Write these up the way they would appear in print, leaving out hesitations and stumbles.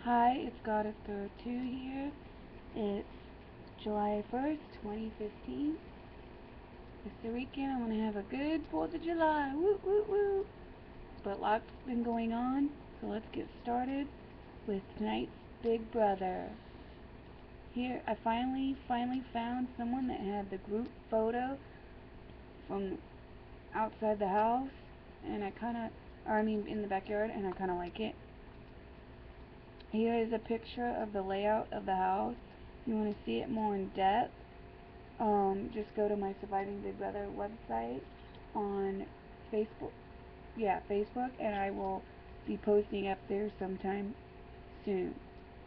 Hi, it's Goddess Girl 2 here. It's July 1st, 2015. It's the weekend. I'm going to have a good 4th of July. Woo, woo, woo. But lots been going on, so let's get started with tonight's Big Brother. Here, I finally found someone that had the group photo from outside the house, and in the backyard, and I kind of like it. Here is a picture of the layout of the house. If you want to see it more in depth, just go to my Surviving Big Brother website on Facebook. Yeah, Facebook, and I will be posting up there sometime soon.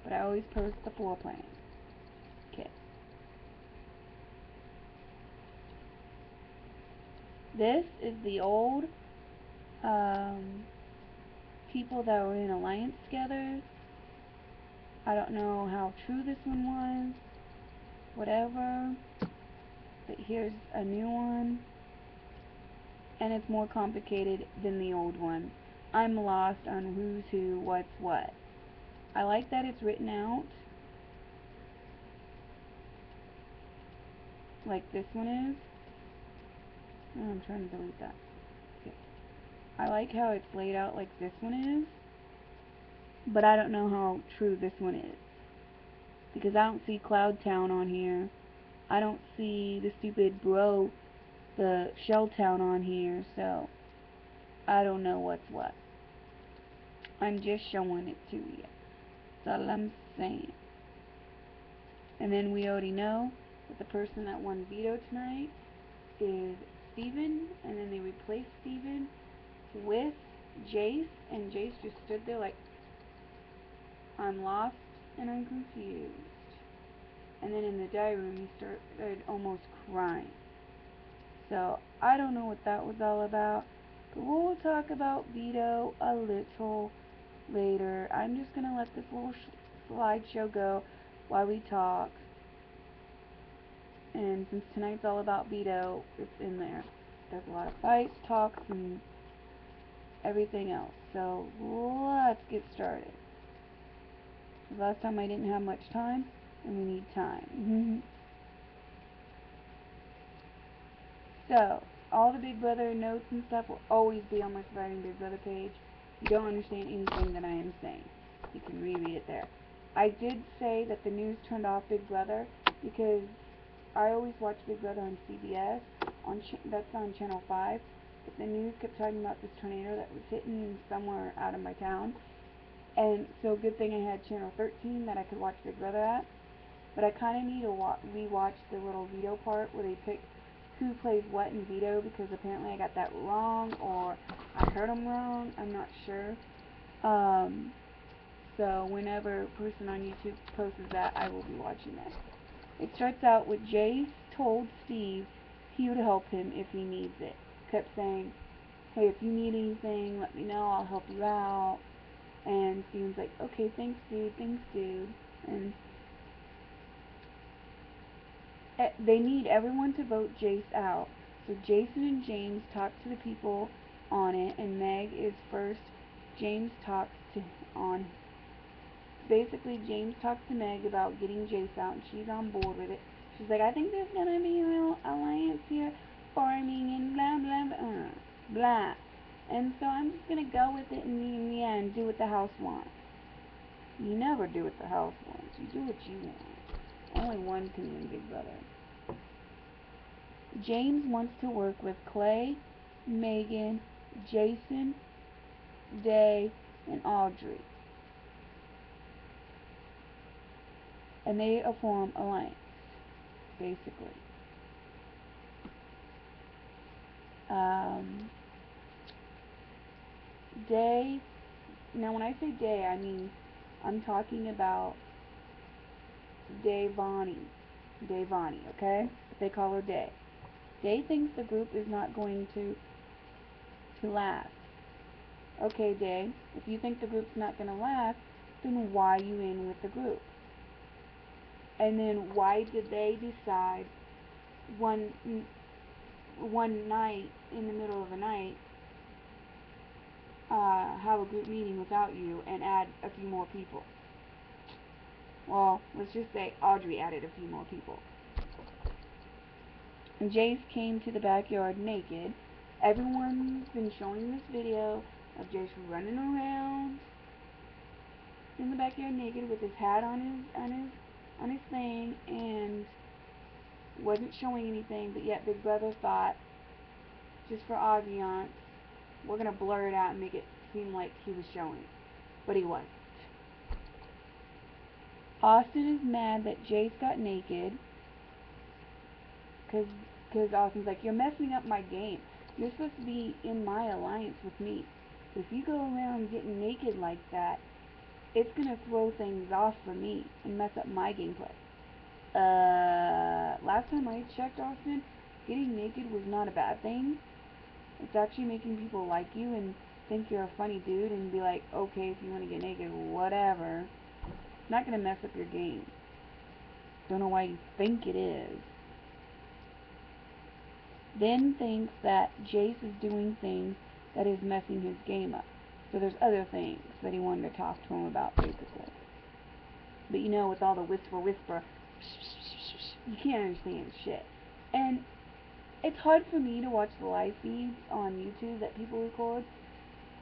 But I always post the floor plan. Okay. This is the old people that were in alliance together. I don't know how true this one was. Whatever. But here's a new one. And it's more complicated than the old one. I'm lost on who's who, what's what. I like that it's written out like this one is. Oh, I'm trying to delete that. Okay. I like how it's laid out like this one is, but I don't know how true this one is, because I don't see Cloud Town on here. I don't see the stupid the Shell Town on here, so I don't know what's what. I'm just showing it to you. That's all I'm saying. And then we already know that the person that won veto tonight is Steven, and then they replaced Steven with Jace, and Jace just stood there like, I'm lost and I'm confused. And then in the diary room he started almost crying. So I don't know what that was all about, but we'll talk about veto a little later. I'm just gonna let this little slideshow go while we talk. And since tonight's all about veto, it's in there. There's a lot of fights, talks, and everything else. So let's get started. Last time I didn't have much time, and we need time. So, all the Big Brother notes and stuff will always be on my Surviving Big Brother page. If you don't understand anything that I am saying, you can reread it there. I did say that the news turned off Big Brother because I always watch Big Brother on CBS. That's on Channel 5. But the news kept talking about this tornado that was hitting somewhere out of my town. And so good thing I had Channel 13 that I could watch Big Brother at. But I kind of need to rewatch the little veto part where they pick who plays what in veto, because apparently I got that wrong, or I heard them wrong. I'm not sure. So whenever a person on YouTube posts that, I will be watching that. It starts out with Jace told Steve he would help him if he needs it. Kept saying, hey, if you need anything, let me know, I'll help you out. And Steven's like, okay, thanks dude. And they need everyone to vote Jace out. So Jason and James talk to the people on it, and Meg is first. James talks to on. Basically, James talks to Meg about getting Jace out, and she's on board with it. She's like, I think there's gonna be a real alliance here, forming and blah blah blah blah. And so I'm just gonna go with it, and in the end, do what the house wants. You never do what the house wants. You do what you want. Only one can win Big Brother. James wants to work with Clay, Megan, Jason, Day, and Audrey. And they form alliance, basically. Day, now when I say Day, I'm talking about Davani. Davani, okay? They call her Day. Day thinks the group is not going to last. Okay, Day, if you think the group's not going to last, then why are you in with the group? And then why did they decide one night, in the middle of the night, have a group meeting without you and add a few more people? Well, let's just say Audrey added a few more people. And Jace came to the backyard naked. Everyone's been showing this video of Jace running around in the backyard naked with his hat on his thing, and wasn't showing anything, but yet Big Brother thought, just for ambiance, we're gonna blur it out and make it seem like he was showing, but he wasn't. Austin is mad that Jace got naked, because Austin's like, you're messing up my game. You're supposed to be in my alliance with me. If you go around getting naked like that, it's gonna throw things off for me and mess up my gameplay. Last time I checked, Austin, getting naked was not a bad thing. It's actually making people like you and think you're a funny dude and be like, okay, if you want to get naked, whatever. It's not gonna mess up your game. Don't know why you think it is. Then thinks that Jace is doing things that is messing his game up. So there's other things that he wanted to talk to him about, basically. But you know, with all the whisper, you can't understand shit. And it's hard for me to watch the live feeds on YouTube that people record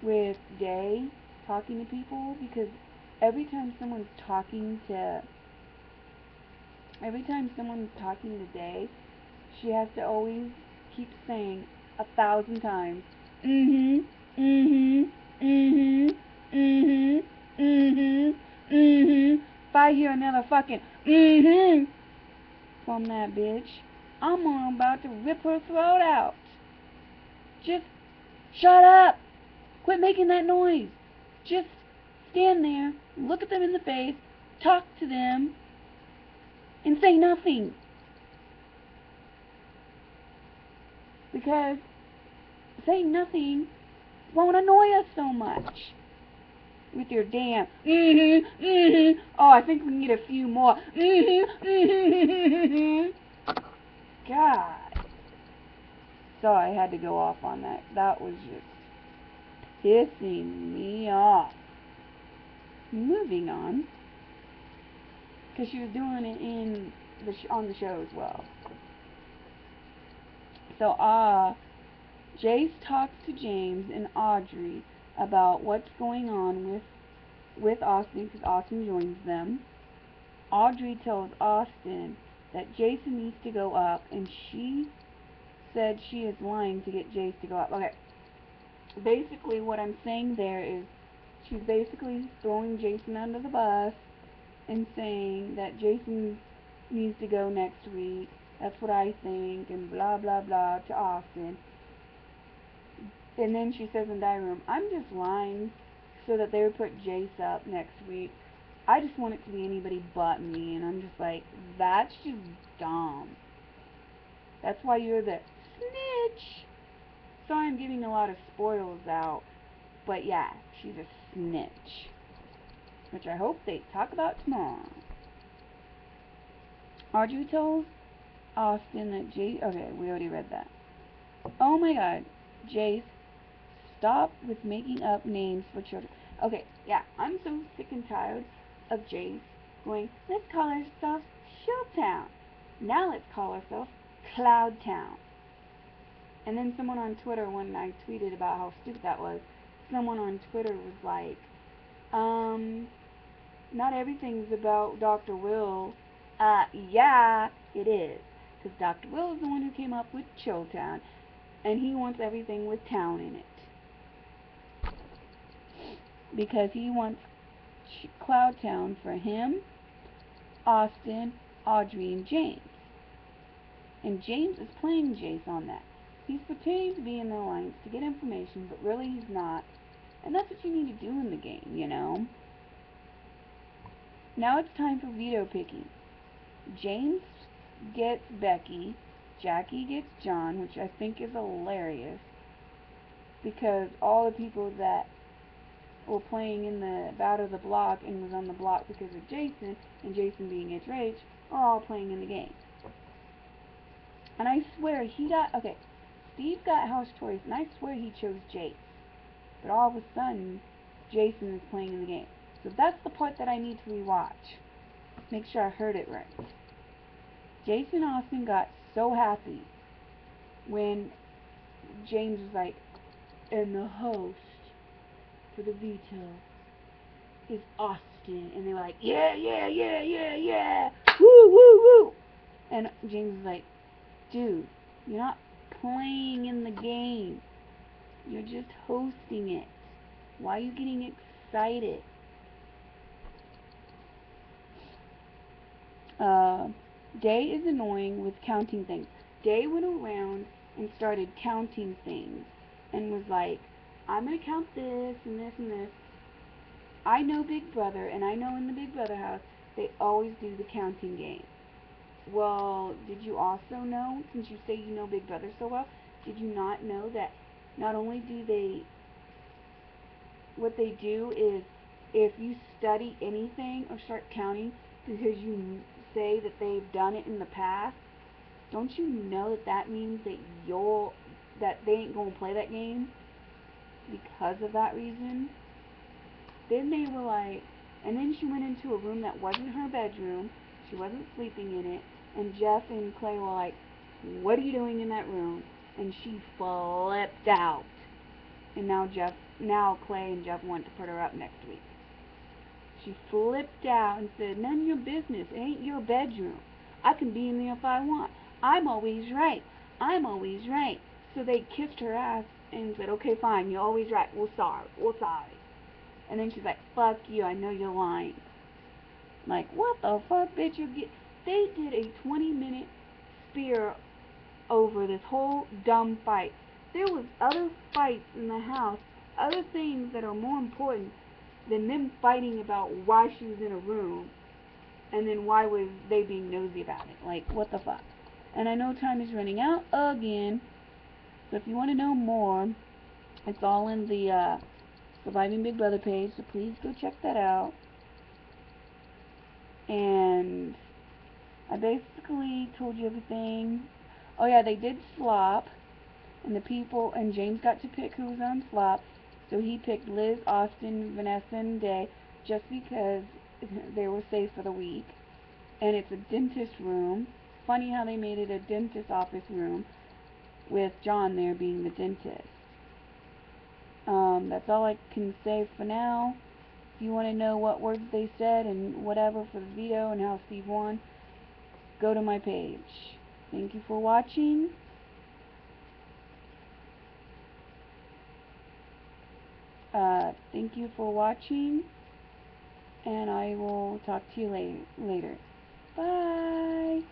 with Day talking to people, because every time someone's talking to Day, she has to always keep saying 1,000 times, mm-hmm, mm-hmm, mm-hmm, mm-hmm, mm-hmm, mm-hmm. If I hear another fucking mm-hmm from that bitch, I'm about to rip her throat out. Just shut up. Quit making that noise. Just stand there, look at them in the face, talk to them, and say nothing. Because saying nothing won't annoy us so much. With your damn oh, I think we need a few more God. So I had to go off on that. That was just pissing me off. Moving on, because she was doing it in on the show as well. So Jace talks to James and Audrey about what's going on with Austin, because Austin joins them. Audrey tells Austin that Jason needs to go up, and she said she is lying to get Jace to go up. Okay, basically what I'm saying there is she's basically throwing Jason under the bus and saying that Jason needs to go next week. That's what I think, and blah blah blah to Austin. And then she says in diary room, I'm just lying so that they would put Jace up next week. I just want it to be anybody but me. And I'm just like, that's just dumb. That's why you're the snitch. Sorry, I'm giving a lot of spoils out, but yeah, she's a snitch, which I hope they talk about tomorrow. Audrey tells Austin that Jace, okay, we already read that. Oh my god, Jace, stop with making up names for children. Okay, yeah, I'm so sick and tired of Jace going, let's call ourselves Showtown. Now let's call ourselves Cloud Town. And then someone on Twitter, when I tweeted about how stupid that was, someone on Twitter was like, not everything's about Dr. Will. Yeah, it is. Because Dr. Will is the one who came up with Chilltown, and he wants everything with town in it. Because he wants Cloud Town for him, Austin, Audrey, and James. And James is playing Jace on that. He's pretending to be in the alliance to get information, but really he's not. And that's what you need to do in the game, you know? Now it's time for veto picking. James gets Becky, Jackie gets John, which I think is hilarious, because all the people that were playing in the Battle of the Block and was on the block because of Jason, and Jason being its rage, are all playing in the game. And I swear he got, okay, Steve got house choice, and I swear he chose Jace. But all of a sudden, Jason is playing in the game. So that's the part that I need to rewatch. make sure I heard it right. Jason Austin got so happy when James was like, and the host for the veto is Austin. And they were like, yeah, yeah, yeah, yeah, yeah. Woo, woo, woo. And James was like, dude, you're not playing in the game. You're just hosting it. Why are you getting excited? Day is annoying with counting things. Day went around and started counting things and was like, I'm going to count this and this and this. I know Big Brother, and I know in the Big Brother house, they always do the counting game. Well, did you also know, since you say you know Big Brother so well, did you not know that not only do they, what they do is, if you study anything or start counting because you say that they've done it in the past, don't you know that that means that they ain't gonna play that game because of that reason? Then they were like, and then she went into a room that wasn't her bedroom. She wasn't sleeping in it. And Jeff and Clay were like, what are you doing in that room? And she flipped out. And now Clay and Jeff want to put her up next week. She flipped out and said, none of your business. It ain't your bedroom. I can be in there if I want. I'm always right. I'm always right. So they kissed her ass and said, okay, fine, you're always right. We're sorry. We're sorry. And then she's like, fuck you, I know you're lying. Like, what the fuck, bitch? They did a 20-minute spear over this whole dumb fight. There was other fights in the house, other things that are more important than them fighting about why she was in a room, and then why was they being nosy about it. Like, what the fuck? And I know time is running out again, so if you want to know more, it's all in the Surviving Big Brother page, so please go check that out. And I basically told you everything. Oh yeah, they did slop, and James got to pick who was on slop, so he picked Liz, Austin, Vanessa, and Day, just because they were safe for the week. And it's a dentist room. Funny how they made it a dentist office room, with John there being the dentist. That's all I can say for now. If you want to know what words they said and whatever for the veto and how Steve won, go to my page. Thank you for watching. Thank you for watching, and I will talk to you later. Bye.